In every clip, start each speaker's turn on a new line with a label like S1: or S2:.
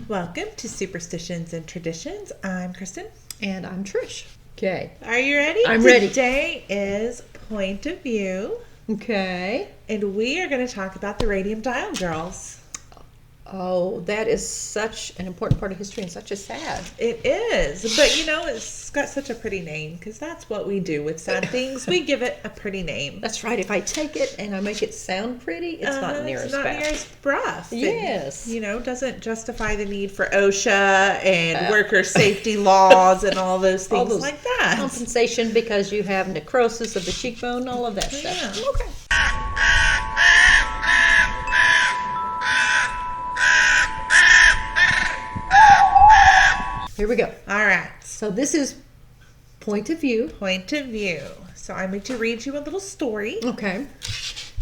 S1: Welcome to Superstitions and Traditions. I'm Kristen.
S2: And I'm Trish. Okay.
S1: Are you ready?
S2: I'm ready.
S1: Today is Point of View.
S2: Okay.
S1: And we are going to talk about the Radium Dial girls.
S2: Oh, that is such an important part of history and such a sad.
S1: It is. But it's got such a pretty name because that's what we do with sad things. We give it a pretty name.
S2: That's right. If I take it and I make it sound pretty, it's not near as bad.
S1: Near as rough.
S2: Yes.
S1: And, doesn't justify the need for OSHA and worker safety laws and all those things like that.
S2: Compensation because you have necrosis of the cheekbone, all of that stuff.
S1: Yeah.
S2: Okay. Here we go.
S1: All right.
S2: So this is Point of View.
S1: Point of View. So I'm going to read you a little story.
S2: Okay.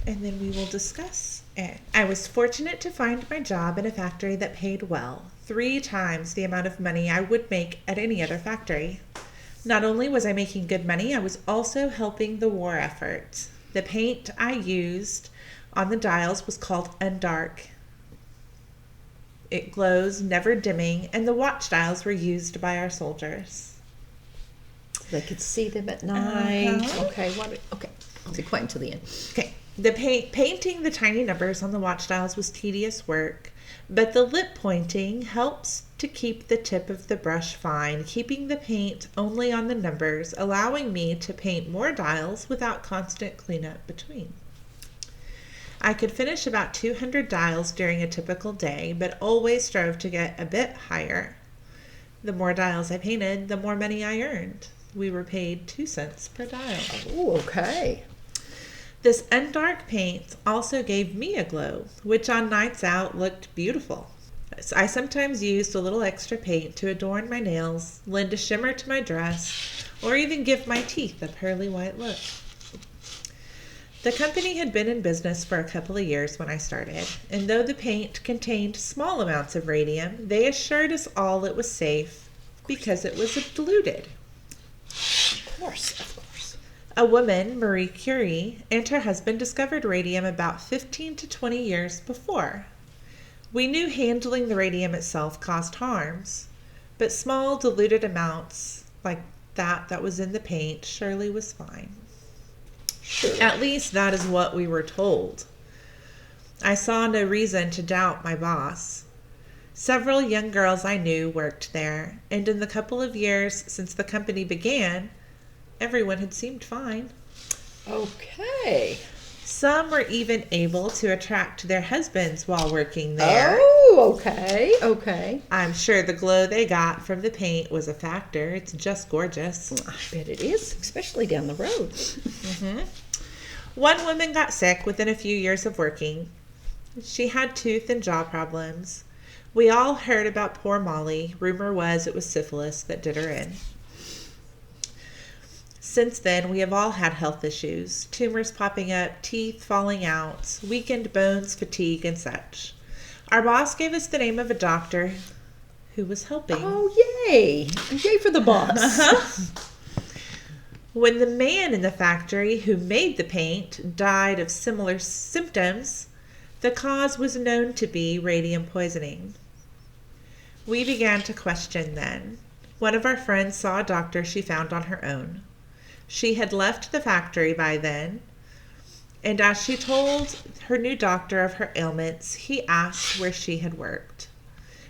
S1: And then we will discuss it. I was fortunate to find my job in a factory that paid well, 3 times the amount of money I would make at any other factory. Not only was I making good money, I was also helping the war effort. The paint I used on the dials was called Undark. It glows, never dimming, and the watch dials were used by our soldiers.
S2: They could see them at night.
S1: Uh-huh.
S2: Okay. Okay. I'll be quiet until the end.
S1: Okay. The painting the tiny numbers on the watch dials was tedious work, but the lip pointing helps to keep the tip of the brush fine, keeping the paint only on the numbers, allowing me to paint more dials without constant cleanup between. I could finish about 200 dials during a typical day, but always strove to get a bit higher. The more dials I painted, the more money I earned. We were paid 2 cents per dial.
S2: Oh, okay.
S1: This Undark paint also gave me a glow, which on nights out looked beautiful. I sometimes used a little extra paint to adorn my nails, lend a shimmer to my dress, or even give my teeth a pearly white look. The company had been in business for a couple of years when I started, and though the paint contained small amounts of radium, they assured us all it was safe because it was diluted.
S2: Of course.
S1: A woman, Marie Curie, and her husband discovered radium about 15 to 20 years before. We knew handling the radium itself caused harms, but small diluted amounts like that was in the paint surely was fine.
S2: Sure.
S1: At least that is what we were told. I saw no reason to doubt my boss. Several young girls I knew worked there, and in the couple of years since the company began, everyone had seemed fine.
S2: Okay.
S1: Some were even able to attract their husbands while working there.
S2: Oh, okay.
S1: I'm sure the glow they got from the paint was a factor. It's just gorgeous.
S2: I bet it is, especially down the road.
S1: Mm-hmm. One woman got sick within a few years of working. She had tooth and jaw problems. We all heard about poor Molly. Rumor was it was syphilis that did her in. Since then, we have all had health issues, tumors popping up, teeth falling out, weakened bones, fatigue, and such. Our boss gave us the name of a doctor who was helping.
S2: Oh, yay. Yay for the boss.
S1: Uh-huh. When the man in the factory who made the paint died of similar symptoms, the cause was known to be radium poisoning. We began to question then. One of our friends saw a doctor she found on her own. She had left the factory by then, and as she told her new doctor of her ailments, he asked where she had worked.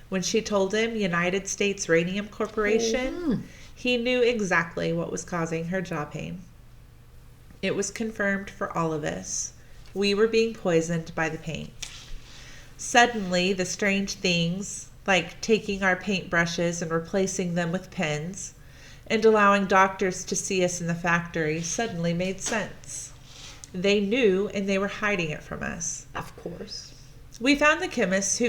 S1: When she told him United States Radium Corporation, he knew exactly what was causing her jaw pain. It was confirmed for all of us. We were being poisoned by the paint. Suddenly, the strange things, like taking our paintbrushes and replacing them with pens, and allowing doctors to see us in the factory suddenly made sense. They knew, and they were hiding it from us.
S2: Of course.
S1: We found the chemists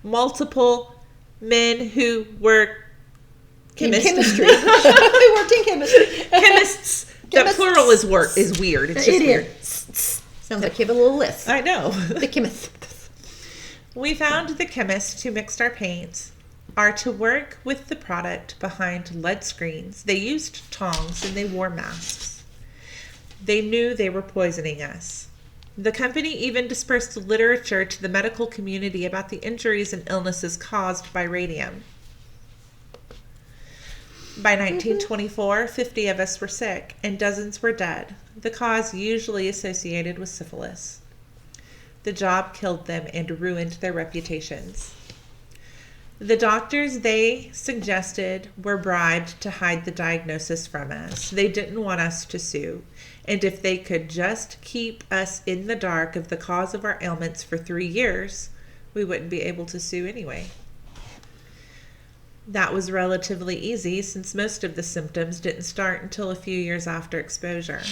S1: multiple men who were chemists.
S2: In chemistry. They worked in chemistry.
S1: Chemists. The plural is weird. It's just weird.
S2: Sounds like you have a little list.
S1: I know.
S2: The chemists.
S1: We found the chemists who mixed our paints are to work with the product behind lead screens. They used tongs and they wore masks. They knew they were poisoning us. The company even dispersed literature to the medical community about the injuries and illnesses caused by radium. By 1924, 50 of us were sick and dozens were dead, the cause usually associated with syphilis. The job killed them and ruined their reputations. The doctors they suggested were bribed to hide the diagnosis from us. They didn't want us to sue. And if they could just keep us in the dark of the cause of our ailments for 3 years, we wouldn't be able to sue anyway. That was relatively easy since most of the symptoms didn't start until a few years after exposure.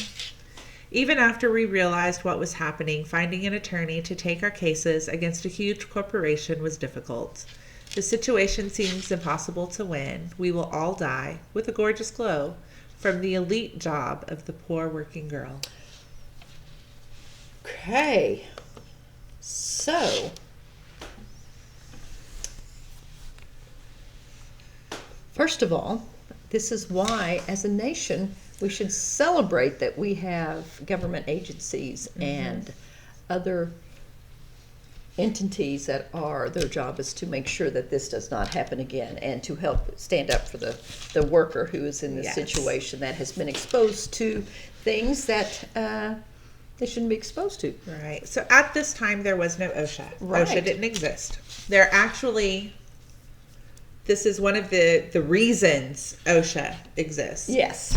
S1: Even after we realized what was happening, finding an attorney to take our cases against a huge corporation was difficult. The situation seems impossible to win. We will all die with a gorgeous glow from the elite job of the poor working girl.
S2: Okay. So, first of all, this is why, as a nation, we should celebrate that we have government agencies and other entities that are, their job is to make sure that this does not happen again and to help stand up for the worker who is in this situation that has been exposed to things that they shouldn't be exposed to.
S1: Right. So at this time, there was no OSHA.
S2: Right.
S1: OSHA didn't exist. There actually, this is one of the reasons OSHA exists.
S2: Yes.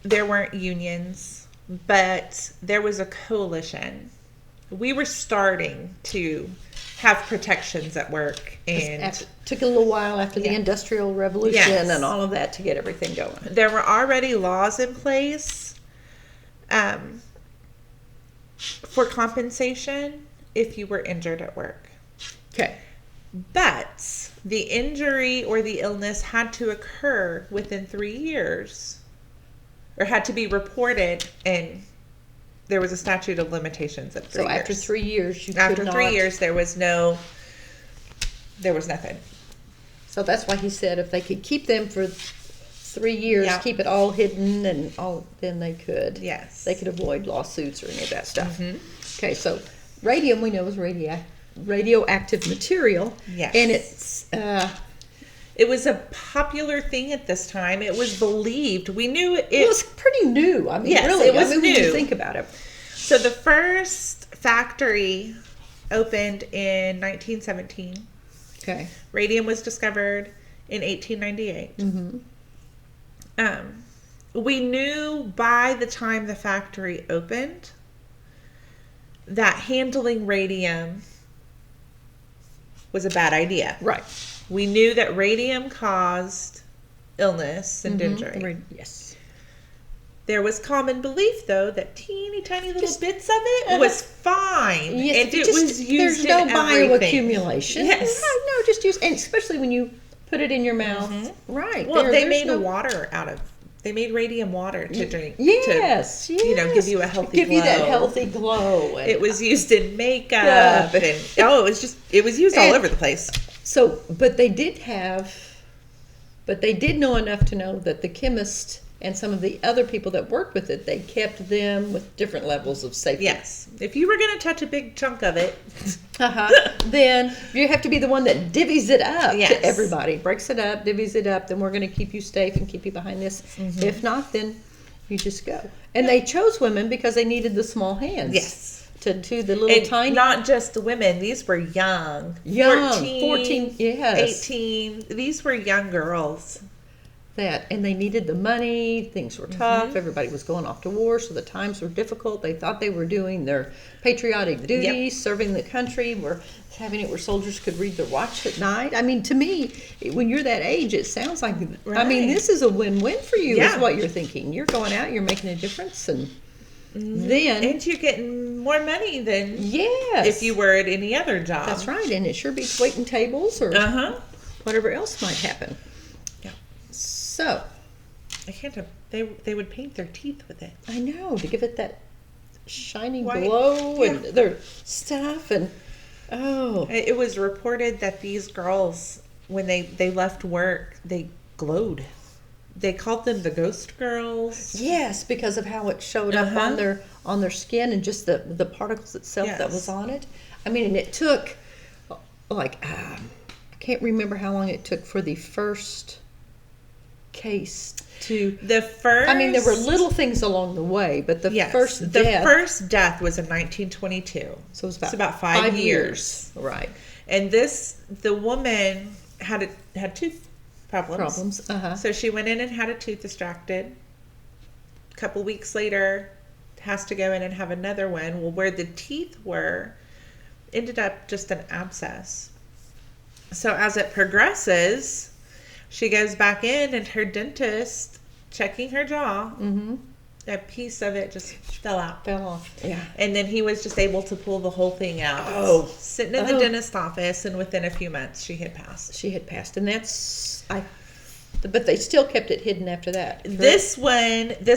S1: There weren't unions, but there was a coalition. We were starting to have protections at work, and
S2: Took a little while after the Industrial Revolution and all of that to get everything going.
S1: There were already laws in place for compensation if you were injured at work.
S2: Okay.
S1: But the injury or the illness had to occur within 3 years, or had to be reported, and there was a statute of limitations at 3 years.
S2: So after 3 years, you
S1: After
S2: could not...
S1: 3 years, there was nothing.
S2: So that's why he said if they could keep them for 3 years, keep it all hidden and all, then they could.
S1: Yes.
S2: They could avoid lawsuits or any of that stuff. Okay, so radium we know is radioactive material.
S1: Yes.
S2: And it's...
S1: it was a popular thing at this time. It was believed. We knew it.
S2: It was pretty new. I mean,
S1: Yes,
S2: really.
S1: it was
S2: when you
S1: new.
S2: think about it.
S1: So the first factory opened in 1917.
S2: Okay.
S1: Radium was discovered in 1898. We knew by the time the factory opened that handling radium was a bad idea.
S2: Right.
S1: We knew that radium caused illness and injury.
S2: Yes.
S1: There was common belief, though, that teeny tiny little bits of it was fine.
S2: Yes,
S1: and it was used
S2: there's no
S1: in everything.
S2: bioaccumulation.
S1: Yes.
S2: No, just use, and especially when you put it in your mouth. Right.
S1: Well, they
S2: there's
S1: made water out of. They made radium water to drink.
S2: Yes,
S1: to, give you a healthy
S2: give
S1: glow.
S2: you that healthy glow. And
S1: It was used in makeup, and it was used all over the place.
S2: So, but they did know enough to know that the chemist and some of the other people that worked with it, they kept them with different levels of safety.
S1: Yes. If you were going to touch a big chunk of it,
S2: then you have to be the one that divvies it up
S1: Yes.
S2: to everybody. Breaks it up, divvies it up, then we're going to keep you safe and keep you behind this. If not, then you just go. And they chose women because they needed the small hands.
S1: Yes.
S2: To do the little tiny...
S1: Not just the women. These were young.
S2: 14, yes.
S1: 18. These were young girls.
S2: And they needed the money. Things were tough. Everybody was going off to war, so the times were difficult. They thought they were doing their patriotic duty, serving the country, were having it where soldiers could read their watch at night. I mean, to me, when you're that age, it sounds like, I mean, this is a win-win for you, is what you're thinking. You're going out, you're making a difference, and then...
S1: And you're getting more money than
S2: Yes.
S1: if you were at any other job.
S2: That's right, and it sure beats waiting tables or whatever else might happen.
S1: Yeah.
S2: So...
S1: I can't have... They would paint their teeth with it.
S2: I know, to give it that shiny
S1: White.
S2: glow and their stuff and
S1: It was reported that these girls, when they left work, they glowed. they called them the ghost girls.
S2: Yes, because of how it showed up on their skin and just the particles itself that was on it. I mean, and it took like I can't remember how long it took for the first case to
S1: I
S2: mean, there were little things along the way, but the first
S1: death was in 1922.
S2: So it was
S1: about 5 years.
S2: Right.
S1: And the woman had tooth problems. So she went in and had a tooth extracted. A couple weeks later, has to go in and have another one. Well, where the teeth were, ended up just an abscess. So as it progresses, she goes back in, and her dentist, checking her jaw, a piece of it just fell out.
S2: Fell off. Yeah.
S1: And then he was just able to pull the whole thing out.
S2: Oh.
S1: Sitting in the dentist's office, and within a few months, she had passed.
S2: And but they still kept it hidden after that. Correct?
S1: This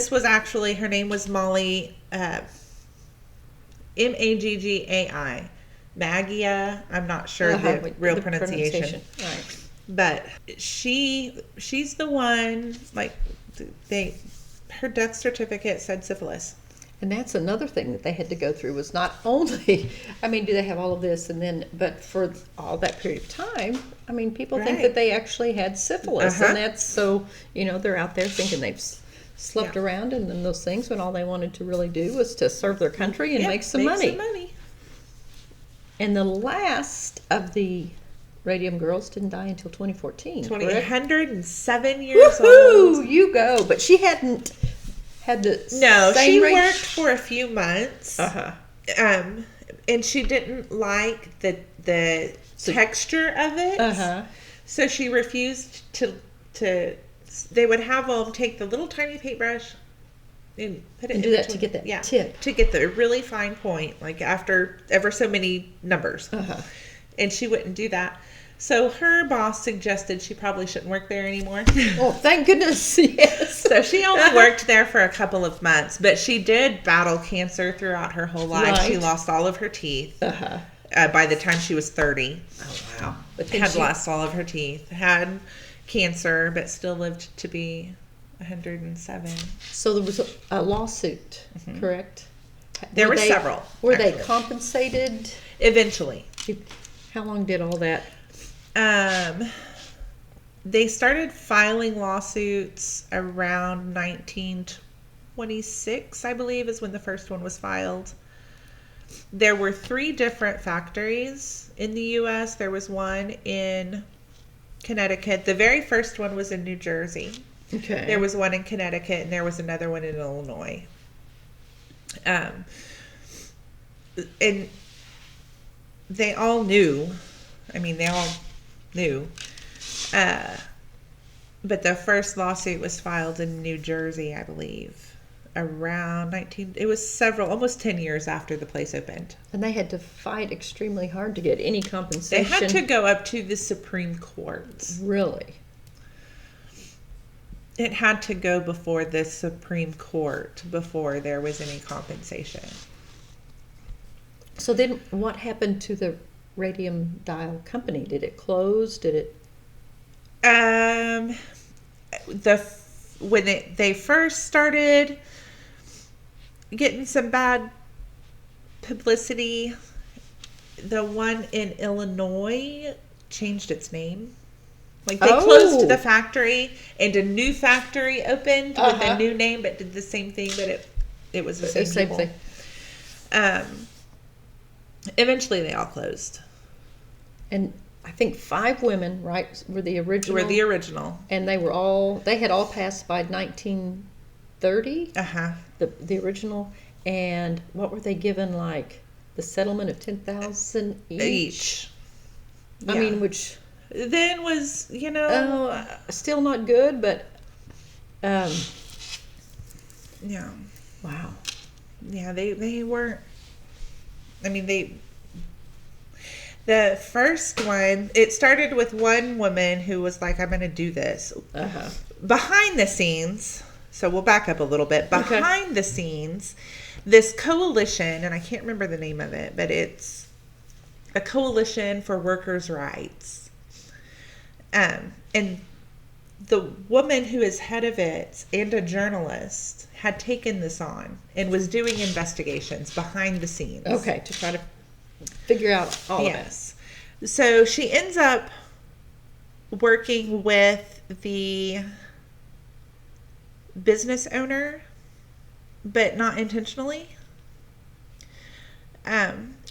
S1: was actually, her name was Molly, Maggai. Maggia. I'm not sure the real pronunciation.
S2: Right.
S1: But she's the one, like, her death certificate said syphilis.
S2: And that's another thing that they had to go through, was not only, I mean, do they have all of this, but for all that period of time, I mean, people think that they actually had syphilis. And that's so, they're out there thinking they've slept around and then those things, when all they wanted to really do was to serve their country and make some money. And the last of the Radium girls didn't die until 2014.
S1: 107 years old.
S2: You go. But she hadn't had the
S1: she worked for a few months. And she didn't like the texture of it. So she refused to. They would have them take the little tiny paintbrush and put it
S2: and do that to get that tip,
S1: to get the really fine point, like after ever so many numbers. And she wouldn't do that. So her boss suggested she probably shouldn't work there anymore.
S2: Oh, thank goodness. Yes.
S1: So she only worked there for a couple of months, but she did battle cancer throughout her whole life. Right. She lost all of her teeth by the time she was 30.
S2: Oh, wow.
S1: But had lost all of her teeth, had cancer, but still lived to be 107.
S2: So there was a lawsuit, correct?
S1: There were several.
S2: Were they compensated?
S1: Eventually.
S2: How long did all that?
S1: They started filing lawsuits around 1926, I believe, is when the first one was filed. There were 3 different factories in the U.S. There was one in Connecticut. The very first one was in New Jersey.
S2: Okay.
S1: There was one in Connecticut, and there was another one in Illinois. And they all knew. I mean, they all knew. But the first lawsuit was filed in New Jersey, I believe, around it was almost 10 years after the place opened.
S2: And they had to fight extremely hard to get any compensation.
S1: They had to go up to the Supreme Court.
S2: Really?
S1: It had to go before the Supreme Court before there was any compensation.
S2: So then what happened to the Radium Dial company? Did it close? Did it?
S1: When they first started getting some bad publicity, the one in Illinois changed its name. Like they closed the factory and a new factory opened with a new name, but did the same thing. But it was the same people.
S2: Thing.
S1: Eventually, they all closed.
S2: And I think 5 women, right, were the original. And they had all passed by 1930. The original. And what were they given, like the settlement of $10,000 each?
S1: Yeah.
S2: I mean, which
S1: then was,
S2: still not good, but
S1: yeah.
S2: Wow.
S1: Yeah, they weren't. I mean, the first one, it started with one woman who was like, I'm going to do this. Behind the scenes, so we'll back up a little bit. Behind the scenes, this coalition, and I can't remember the name of it, but it's a coalition for workers' rights. And the woman who is head of it and a journalist had taken this on and was doing investigations behind the scenes.
S2: Okay, to try to figure out all of it.
S1: So she ends up working with the business owner, but not intentionally.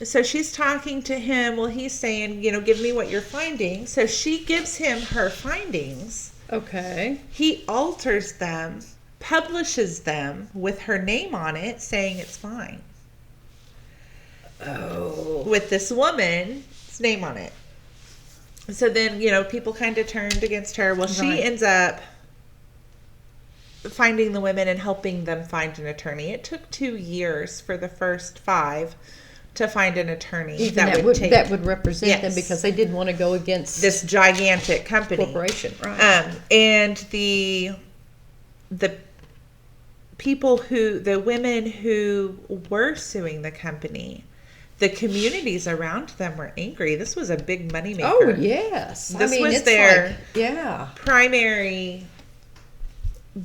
S1: So she's talking to him. Well, he's saying, give me what you're finding. So she gives him her findings.
S2: Okay.
S1: He alters them, publishes them with her name on it, saying it's fine.
S2: Oh.
S1: With this woman's name on it. So then, people kind of turned against her. Well, she ends up finding the women and helping them find an attorney. It took 2 years for the first 5 to find an attorney
S2: that would represent them, because they didn't want to go against
S1: this gigantic company
S2: corporation, right?
S1: And the women who were suing the company, the communities around them were angry. This was a big moneymaker.
S2: Oh yes,
S1: this was their primary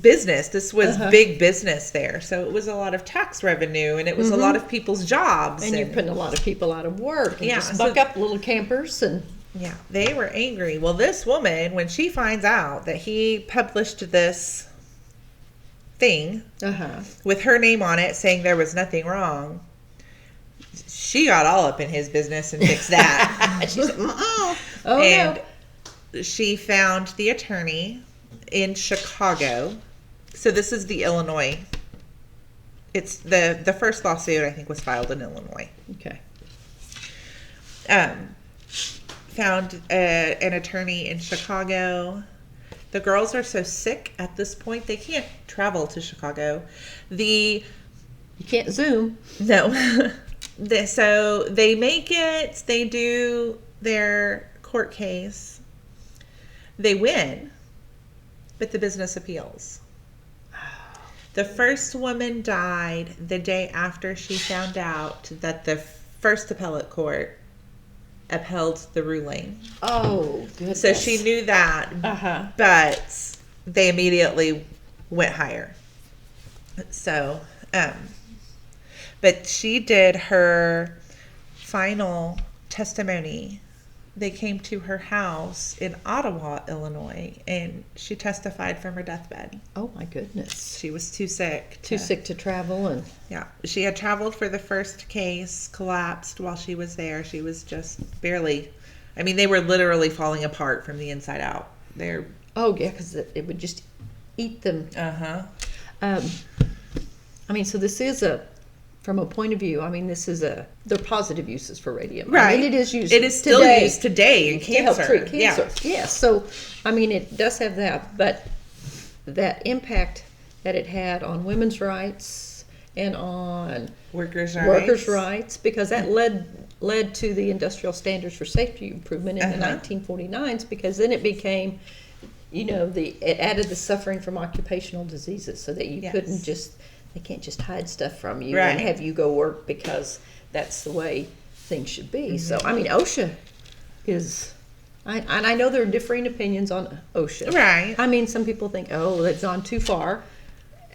S1: business. This was big business there. So it was a lot of tax revenue, and it was a lot of people's jobs.
S2: And you're putting a lot of people out of work. And just buck up little campers. And
S1: they were angry. Well, this woman, when she finds out that he published this thing with her name on it saying there was nothing wrong, she got all up in his business and fixed that.
S2: She said,
S1: she found the attorney in Chicago. So this is the Illinois. It's the first lawsuit, I think, was filed in Illinois.
S2: Okay.
S1: Found an attorney in Chicago. The girls are so sick at this point they can't travel to Chicago.
S2: You can't Zoom.
S1: No. So they make it. They do their court case. They win. But the business appeals. The first woman died the day after she found out that the first appellate court upheld the ruling.
S2: Oh, goodness.
S1: So she knew that, but they immediately went higher. So, but she did her final testimony. They came to her house in Ottawa, Illinois, and she testified from her deathbed.
S2: Oh, my goodness.
S1: She was too sick.
S2: Too sick to travel. And
S1: she had traveled for the first case, collapsed while she was there. She was just barely, they were literally falling apart from the inside out.
S2: Because it would just eat them. So this is from a point of view, they're positive uses for radium.
S1: Right.
S2: It is used.
S1: It is still used today in cancer.
S2: To help treat cancer. Yeah. So, it does have that, but that impact that it had on women's rights and on
S1: workers'
S2: rights, because that led to the industrial standards for safety improvement in the 1949s, because then it became, it added the suffering from occupational diseases, so that you couldn't they can't just hide stuff from you and have you go work, because that's the way things should be. So, OSHA is, and I know there are differing opinions on OSHA.
S1: Right.
S2: Some people think, that's gone too far.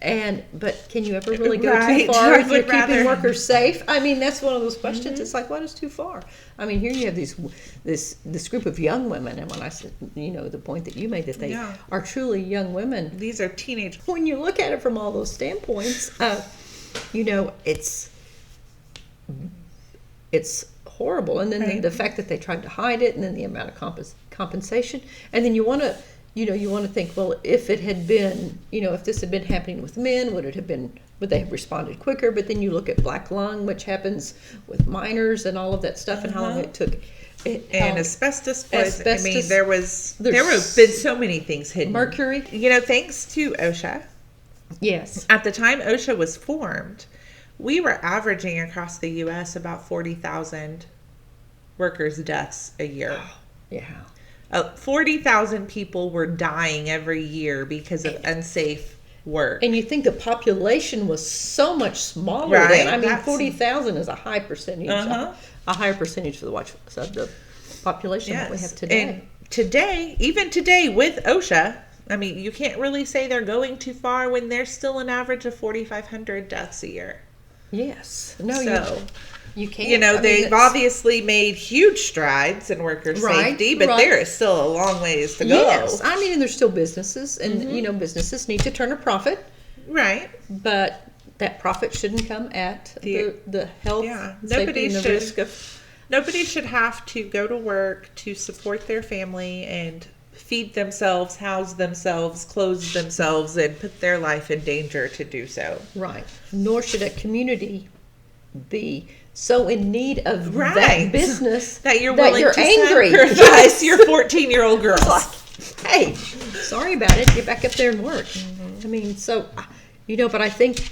S2: But can you ever really go too far if you're keeping workers safe? That's one of those questions. It's like, what is too far? Here you have this group of young women, and when I said, the point that you made, that they are truly young women.
S1: These are teenage.
S2: When you look at it from all those standpoints, it's horrible. And then the fact that they tried to hide it, and then the amount of compensation, and then you want to. You want to think, well, if it had been, if this had been happening with men, would they have responded quicker? But then you look at black lung, which happens with minors and all of that stuff, and how long it took.
S1: And asbestos poisoning. There have been so many things hidden.
S2: Mercury.
S1: Thanks to OSHA.
S2: Yes.
S1: At the time OSHA was formed, we were averaging across the U.S. about 40,000 workers' deaths a year.
S2: Yeah.
S1: 40,000 people were dying every year because of unsafe work.
S2: And you think the population was so much smaller then. 40,000 is a high percentage. A higher percentage for the population that we have today.
S1: And even today with OSHA, I mean, you can't really say they're going too far when there's still an average of 4,500 deaths a year.
S2: Yes. No,
S1: So,
S2: you can't.
S1: you know,
S2: I mean,
S1: they've obviously made huge strides in worker safety, but there is still a long ways to go.
S2: Yes. I mean, there's still businesses, and, you know, businesses need to turn a profit.
S1: Right.
S2: But that profit shouldn't come at the health, safety, and the risk of...
S1: Nobody should have to go to work to support their family and feed themselves, house themselves, clothe themselves, and put their life in danger to do so.
S2: Right. Nor should a community be so in need of that business
S1: that you're willing to
S2: angry.
S1: Sacrifice your 14-year-old girl.
S2: Hey, sorry about it. Get back up there and work. I mean, so, you know, but I think,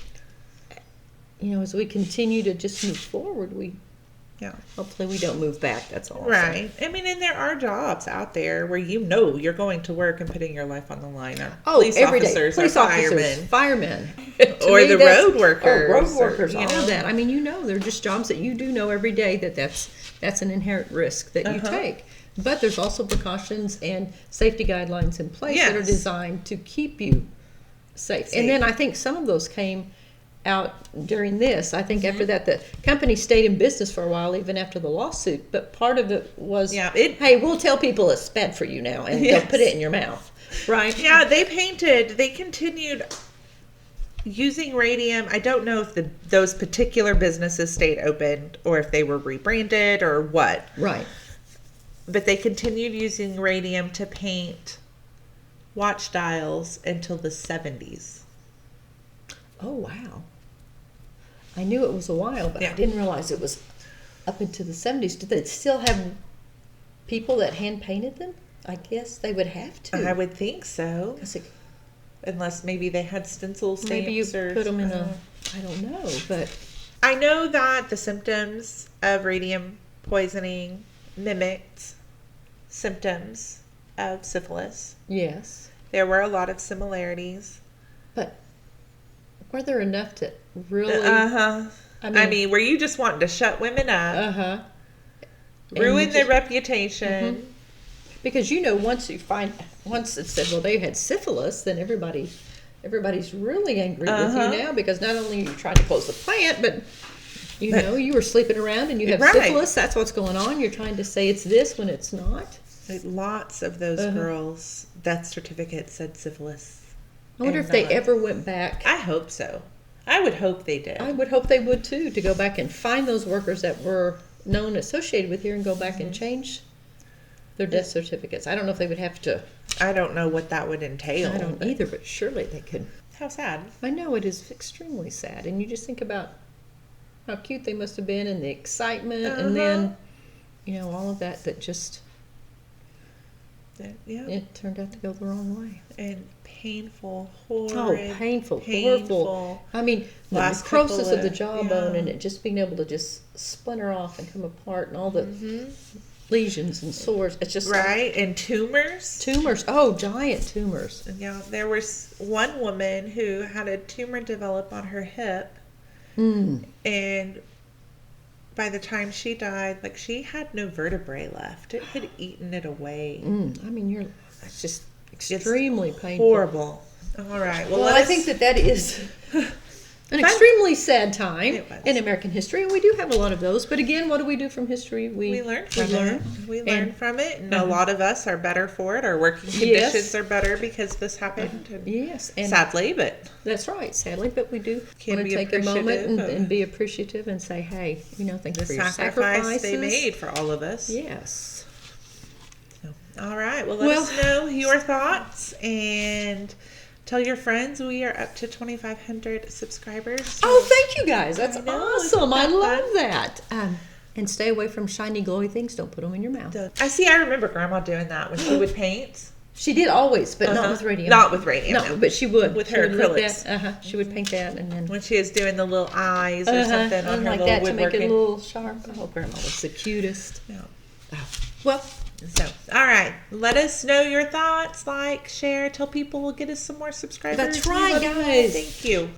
S2: you know, as we continue to just move forward, hopefully we don't move back. That's all.
S1: Right. I mean, and there are jobs out there where you know you're going to work and putting your life on the line.
S2: Police officers, firemen,
S1: or the road workers,
S2: all of that. I mean, you know, they're just jobs that you do know every day that's an inherent risk that you take. But there's also precautions and safety guidelines in place that are designed to keep you safe. And then I think some of those came out during this. I think after that, the company stayed in business for a while, even after the lawsuit. But part of it was, hey, we'll tell people it's bad for you now, and they'll put it in your mouth. Right?
S1: Yeah, they continued using radium. I don't know if those particular businesses stayed open or if they were rebranded or what.
S2: Right.
S1: But they continued using radium to paint watch dials until the 70s.
S2: Oh, wow. I knew it was a while, but I didn't realize it was up into the 70s. Did they still have people that hand painted them? I guess they would have to.
S1: I would think so. Unless maybe they had stencil stamps.
S2: Maybe you put them in I don't know, but...
S1: I know that the symptoms of radium poisoning mimicked symptoms of syphilis.
S2: Yes.
S1: There were a lot of similarities.
S2: But were there enough to really...
S1: I mean, were you just wanting to shut women up? Ruin their reputation?
S2: Because, you know, once it said, well, they had syphilis, then everybody's really angry with you now, because not only are you trying to close the plant, but, you know, you were sleeping around and you have syphilis. That's what's going on. You're trying to say it's this when it's not.
S1: Lots of those girls' death certificates said syphilis.
S2: I wonder if they ever went back.
S1: I hope so. I would hope they did.
S2: I would hope they would too, to go back and find those workers that were known associated with here and go back and change their death certificates. I don't know if they would have to.
S1: I don't know what that would entail.
S2: I don't either, but surely they could.
S1: How sad.
S2: I know, it is extremely sad. And you just think about how cute they must have been and the excitement and then, you know, all of that just... It turned out to go the wrong way.
S1: And painful, horrid.
S2: Oh, painful, horrible. I mean, the necrosis of the jawbone and it just being able to just splinter off and come apart and all the lesions and sores. It's just...
S1: Right, and tumors.
S2: Tumors. Oh, giant tumors.
S1: Yeah, there was one woman who had a tumor develop on her hip. And by the time she died, like, she had no vertebrae left. It had eaten it away.
S2: I mean, it's just extremely painful.
S1: Horrible. All right.
S2: Well, I think that is an extremely sad time in American history, and we do have a lot of those. But again, what do we do from history? We
S1: learn from it. We learn from it, and a lot of us are better for it. Our working conditions are better because this happened. And sadly, but
S2: that's right. Sadly, but we do want to take a moment and be appreciative and say, "Hey, you know, thank you for your sacrifices
S1: they made for all of us."
S2: Yes.
S1: So, all right. Well, let us know your thoughts and tell your friends. We are up to 2,500 subscribers. So
S2: oh, thank you guys. That's awesome. I love that. And stay away from shiny, glowy things. Don't put them in your mouth.
S1: I remember Grandma doing that when she would paint.
S2: She did always, but not with radium.
S1: Not with radium.
S2: No, but she would.
S1: With her acrylics.
S2: She would paint that. And then
S1: when she was doing the little eyes or something on her
S2: like
S1: little
S2: that
S1: woodworking.
S2: To make it a little sharp. Oh, Grandma was the cutest.
S1: Yeah.
S2: Oh. Well...
S1: So, all right. Let us know your thoughts. Like, share, tell people. We'll get us some more subscribers.
S2: That's right, guys.
S1: Thank you.